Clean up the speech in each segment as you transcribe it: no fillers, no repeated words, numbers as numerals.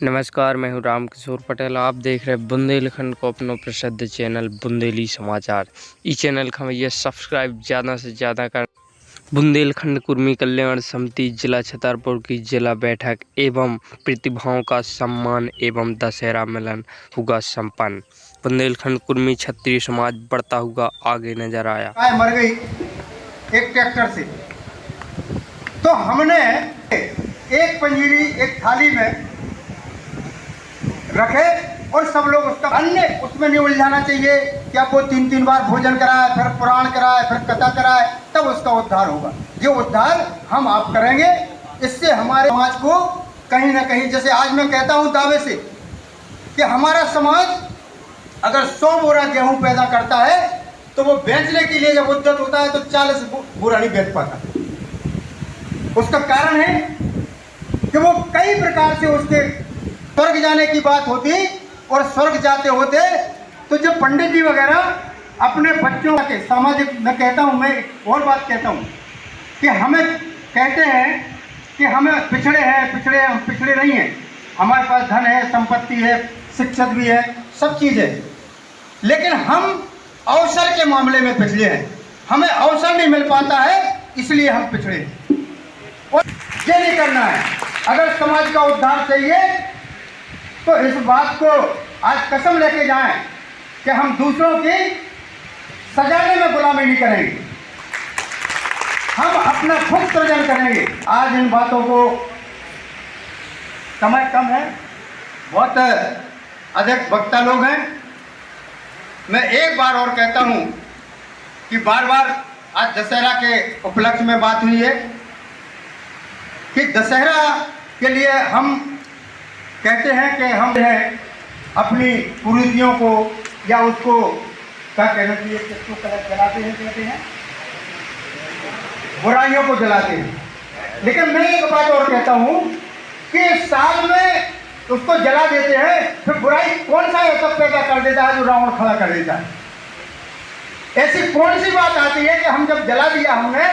नमस्कार, मैं हूं राम किशोर पटेल। आप देख रहे हैं बुंदेलखंड को अपना प्रसिद्ध चैनल बुंदेली समाचार। इस चैनल का भैया सब्सक्राइब ज़्यादा से ज़्यादा कर। बुंदेलखंड कुर्मी कल्याण समिति जिला छतरपुर की जिला बैठक एवं प्रतिभाओं का सम्मान एवं दशहरा मिलन हुआ संपन्न। बुंदेलखंड कुर्मी क्षत्रिय समाज बढ़ता हुआ आगे नजर आया। मर गई एक ट्रैक्टर से, तो हमने एक पंजीरी एक थाली में रखे और सब लोग उसका अन्य उसमें नहीं उलझाना चाहिए कि आपको 3-3 बार भोजन कराए, फिर पुराण कराए, फिर कथा कराए, तब उसका उद्धार होगा। ये उद्धार हम आप करेंगे। इससे हमारे समाज को कहीं ना कहीं, जैसे आज मैं कहता हूँ दावे से कि हमारा समाज अगर 100 बोरा गेहूं पैदा करता है तो वो बेचने के लिए जब उद्यत होता है तो 40 बोरा नहीं बेच पाता। उसका कारण है कि वो कई प्रकार से उसके स्वर्ग जाने की बात होती और स्वर्ग जाते होते तो जब पंडित जी वगैरह अपने बच्चों के सामाजिक, मैं कहता हूँ, मैं एक और बात कहता हूँ कि हमें कहते हैं कि हमें पिछड़े हैं, हम पिछड़े नहीं हैं। हमारे पास धन है, संपत्ति है, शिक्षक भी है, सब चीज़ है, लेकिन हम अवसर के मामले में पिछड़े हैं। हमें अवसर नहीं मिल पाता है, इसलिए हम पिछड़े हैं। और ये नहीं करना है। अगर समाज का उद्धार चाहिए तो इस बात को आज कसम लेके जाएं कि हम दूसरों की सजाने में गुलामी नहीं करेंगे, हम अपना खुद सृजन करेंगे। आज इन बातों को, समय कम है, बहुत अधिक वक्ता लोग हैं। मैं एक बार और कहता हूं कि बार बार आज दशहरा के उपलक्ष्य में बात हुई है कि दशहरा के लिए हम कहते हैं कि हम अपनी कुरीतियों को या उसको क्या कहना चाहिए, किसको जलाते हैं, कहते हैं बुराइयों को जलाते हैं। लेकिन मैं एक बात और कहता हूं कि साल में उसको जला देते हैं, फिर बुराई कौन सा ऐसा पैदा कर देता है जो रावण खड़ा कर देता है? ऐसी कौन सी बात आती है कि हम जब जला दिया हमने,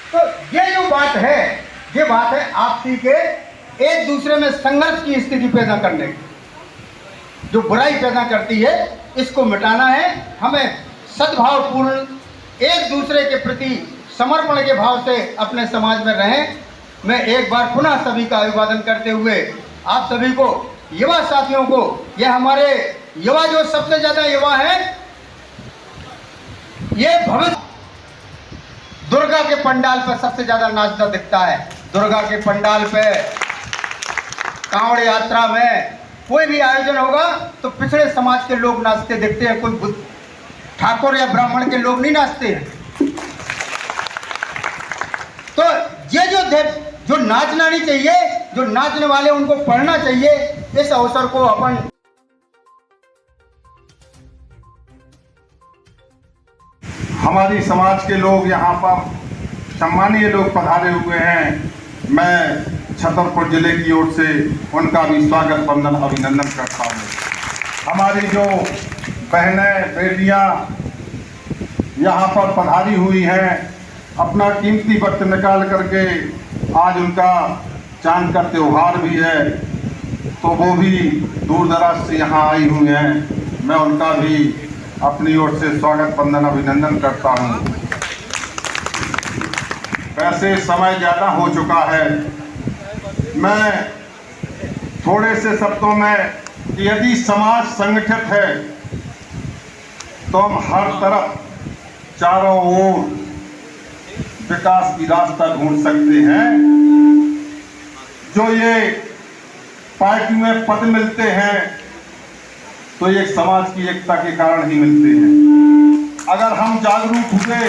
तो ये जो बात है, ये बात है आपसी के एक दूसरे में संघर्ष की स्थिति पैदा करने की, जो बुराई पैदा करती है, इसको मिटाना है। हमें सद्भावपूर्ण एक दूसरे के प्रति समर्पण के भाव से अपने समाज में रहें। मैं एक बार पुनः सभी का अभिवादन करते हुए आप सभी को, युवा साथियों को, ये हमारे युवा जो सबसे ज्यादा युवा हैं, ये भविष्य दुर्गा के पंडाल पर सबसे ज्यादा नाचता दिखता है। दुर्गा के पंडाल पे, कांवड़ यात्रा में, कोई भी आयोजन होगा तो पिछड़े समाज के लोग नाचते दिखते हैं, कोई ठाकुर या ब्राह्मण के लोग नहीं नाचते हैं। तो ये जो नाचना नहीं चाहिए, जो नाचने वाले उनको पढ़ना चाहिए। इस अवसर को अपन हमारी समाज के लोग यहाँ पर सम्मानीय लोग पधारे हुए हैं। मैं छतरपुर जिले की ओर से उनका भी स्वागत, वंदन, अभिनंदन करता हूँ। हमारी जो बहनें बेटियाँ यहाँ पर पधारी हुई हैं, अपना कीमती वक्त निकाल करके, आज उनका चांद का त्योहार भी है, तो वो भी दूर दराज से यहाँ आई हुई हैं। मैं उनका भी अपनी ओर से स्वागत, वंदन, अभिनंदन करता हूँ। वैसे समय ज़्यादा हो चुका है, मैं थोड़े से शब्दों में, यदि समाज संगठित है तो हम हर तरफ चारों ओर विकास की रास्ता ढूंढ सकते हैं। जो ये पार्टी में पद मिलते हैं तो ये समाज की एकता के कारण ही मिलते हैं। अगर हम जागरूक हुए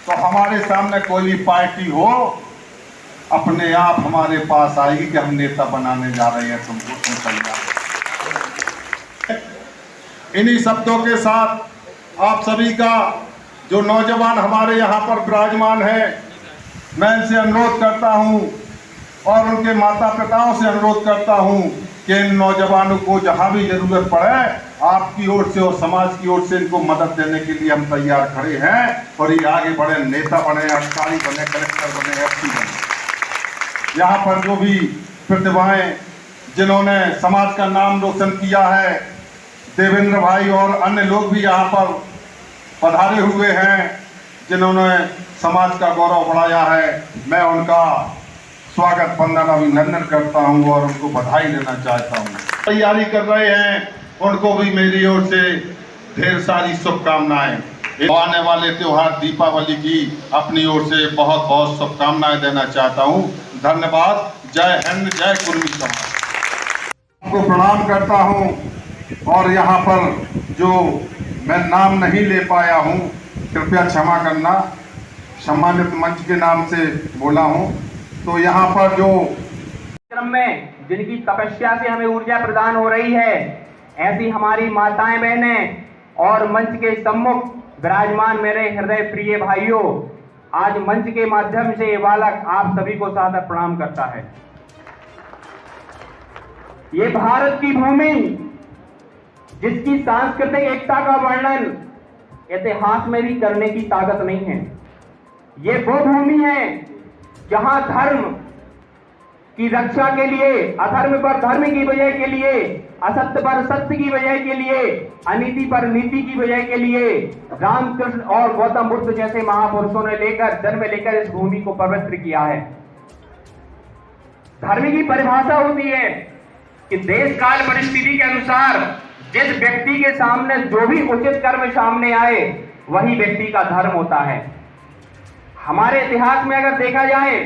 तो हमारे सामने कोई भी पार्टी हो, अपने आप हमारे पास आएगी कि हम नेता बनाने जा रहे हैं, तुमको समझना। इन्हीं शब्दों के साथ आप सभी का, जो नौजवान हमारे यहाँ पर विराजमान है, मैं इनसे अनुरोध करता हूँ और उनके माता पिताओं से अनुरोध करता हूँ कि इन नौजवानों को जहाँ भी जरूरत पड़े, आपकी ओर से और समाज की ओर से इनको मदद देने के लिए हम तैयार खड़े हैं। और ये आगे बढ़े, नेता बने, अधिकारी बने, कलेक्टर बने, एसपी बने। यहाँ पर जो भी प्रतिभाएं जिन्होंने समाज का नाम रोशन किया है। देवेंद्र भाई और अन्य लोग भी यहाँ पर पधारे हुए हैं जिन्होंने समाज का गौरव बढ़ाया है। मैं उनका स्वागत वंदन अभिनंदन करता हूँ और उनको बधाई देना चाहता हूँ। तैयारी कर रहे हैं उनको भी मेरी ओर से ढेर सारी शुभकामनाएं। आने वाले त्योहार दीपावली की अपनी ओर से बहुत बहुत शुभकामनाएं देना चाहता हूँ। धन्यवाद। जय हिंद, जय कुर्मी समाज। आपको प्रणाम करता हूँ और यहाँ पर जो मैं नाम नहीं ले पाया हूँ कृपया क्षमा करना। सम्मानित मंच के नाम से बोला हूँ। तो यहाँ पर जो क्रम में जिनकी तपस्या से हमें ऊर्जा प्रदान हो रही है, ऐसी हमारी माताएं बहनें और मंच के सम्मुख विराजमान मेरे हृदय प्रिय भाइयों, आज मंच के माध्यम से ये बालक आप सभी को सादर प्रणाम करता है। ये भारत की भूमि जिसकी सांस्कृतिक एकता का वर्णन इतिहास में भी करने की ताकत नहीं है। ये वो भूमि है जहां धर्म की रक्षा के लिए, अधर्म पर धर्म की विजय के लिए, असत्य पर सत्य की विजय के लिए, अनीति पर नीति की विजय के लिए रामकृष्ण और गौतम बुद्ध जैसे महापुरुषों ने जन्म लेकर इस भूमि को पवित्र किया है। धर्म की परिभाषा होती है कि देश काल परिस्थिति के अनुसार जिस व्यक्ति के सामने जो भी उचित कर्म सामने आए वही व्यक्ति का धर्म होता है। हमारे इतिहास में अगर देखा जाए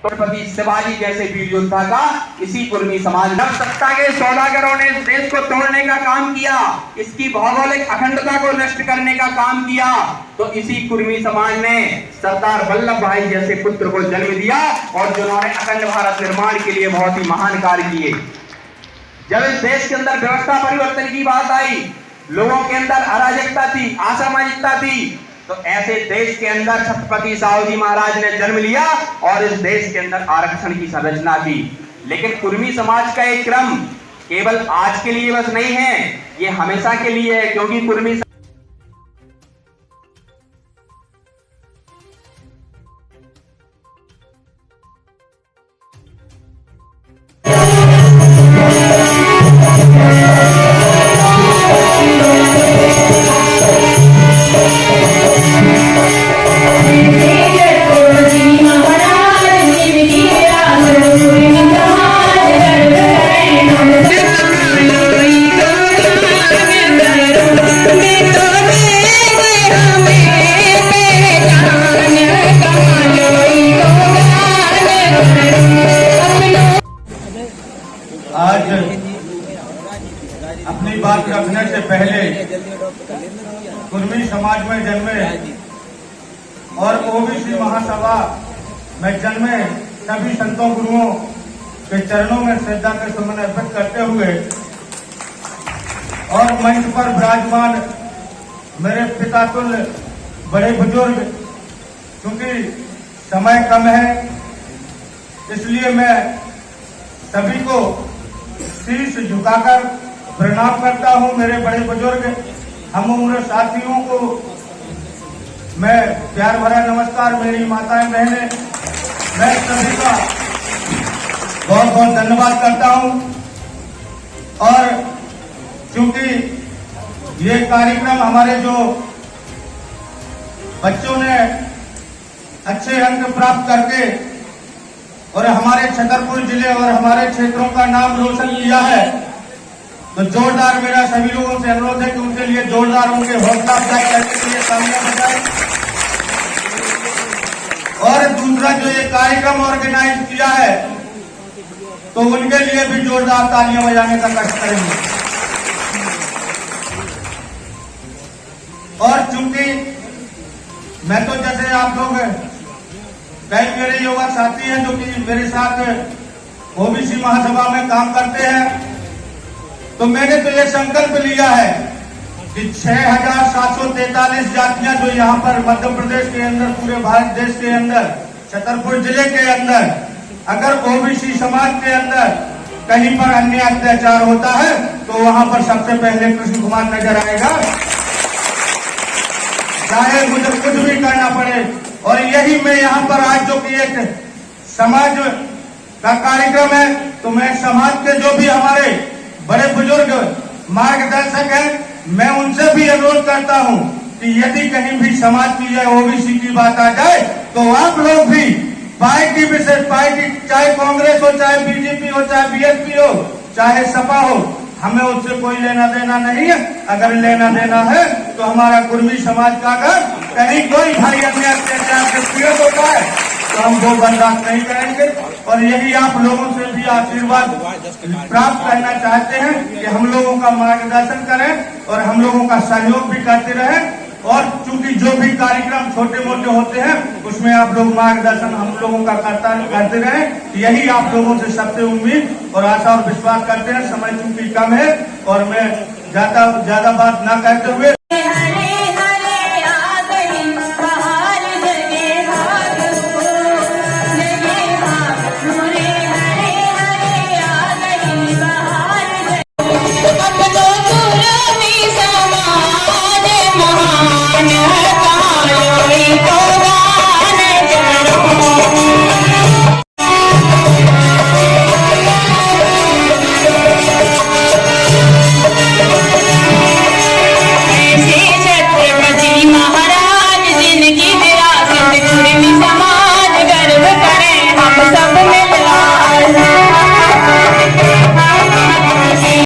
तो छत्रपति शिवाजी जैसे वीर योद्धा का इसी कुर्मी समाज ने सत्ता के सौदागरों ने इस देश को तोड़ने का काम किया, इसकी भौगोलिक अखंडता को नष्ट करने का काम किया, तो इसी कुर्मी समाज ने सरदार वल्लभ भाई जैसे पुत्र को जन्म दिया और जिन्होंने अखंड भारत निर्माण के लिए बहुत ही महान कार्य किए। जब इस देश के अंदर व्यवस्था परिवर्तन की बात आई, लोगों के अंदर अराजकता थी, असामाजिकता थी, तो ऐसे देश के अंदर छत्रपति साहू महाराज ने जन्म लिया और इस देश के अंदर आरक्षण की संरचना की। लेकिन कुर्मी समाज का एक क्रम केवल आज के लिए बस नहीं है, ये हमेशा के लिए है, क्योंकि कुर्मी आज अपनी बात रखने से पहले कुर्मी समाज में जन्मे और ओबीसी महासभा में जन्मे सभी संतों गुरुओं के चरणों में श्रद्धा के सुमन अर्पित करते हुए और मंच पर विराजमान मेरे पिता तुल्य बड़े बुजुर्ग, क्योंकि समय कम है इसलिए मैं सभी को शीश झुकाकर प्रणाम करता हूं। मेरे बड़े बुजुर्ग हम उम्र साथियों को मैं प्यार भरा नमस्कार। मेरी माताएं बहनें, मैं सभी का बहुत बहुत धन्यवाद करता हूं। और क्योंकि ये कार्यक्रम हमारे जो बच्चों ने अच्छे अंक प्राप्त करके और हमारे छतरपुर जिले और हमारे क्षेत्रों का नाम रोशन किया है, तो जोरदार मेरा सभी लोगों से अनुरोध है कि उनके लिए जोरदार उनके हौसला अफजाई करने के लिए तालियां बजाएं। और दूसरा जो ये कार्यक्रम ऑर्गेनाइज किया है तो उनके लिए भी जोरदार तालियां बजाने का कष्ट करेंगे। और चूंकि मैं तो जैसे आप लोग कई मेरे युवा साथी हैं जो कि मेरे साथ ओबीसी महासभा में काम करते हैं, तो मैंने तो ये संकल्प लिया है कि 6,743 जातियां जो यहाँ पर मध्य प्रदेश के अंदर, पूरे भारत देश के अंदर, छतरपुर जिले के अंदर अगर ओबीसी समाज के अंदर कहीं पर अन्याय अत्याचार होता है तो वहां पर सबसे पहले कृष्ण कुमार नजर आएगा, चाहे मुझे कुछ भी करना पड़े। और यही मैं यहाँ पर आज जो कि एक समाज का कार्यक्रम है तो मैं समाज के जो भी हमारे बड़े बुजुर्ग मार्गदर्शक हैं, मैं उनसे भी अनुरोध करता हूं कि यदि कहीं भी समाज की जाए ओबीसी की बात आ जाए तो आप लोग भी पार्टी विशेष पार्टी, चाहे कांग्रेस हो, चाहे बीजेपी हो, चाहे बीएसपी हो, चाहे सपा हो, हमें उससे कोई लेना देना नहीं है। अगर लेना देना है तो हमारा कुर्मी समाज का अगर कहीं कोई भाई अन्य अत्याचार से पीड़ित होता है तो हम वो बर्दाश्त नहीं करेंगे। और यही आप लोगों से भी आशीर्वाद प्राप्त करना चाहते हैं कि हम लोगों का मार्गदर्शन करें और हम लोगों का सहयोग भी करते रहें। और चूंकि जो भी कार्यक्रम छोटे मोटे होते हैं उसमें आप लोग मार्गदर्शन हम लोगों का करते रहें। यही आप लोगों से सबसे उम्मीद और आशा और विश्वास करते हैं। समय चूंकि कम है और मैं ज्यादा बात ना करते हुए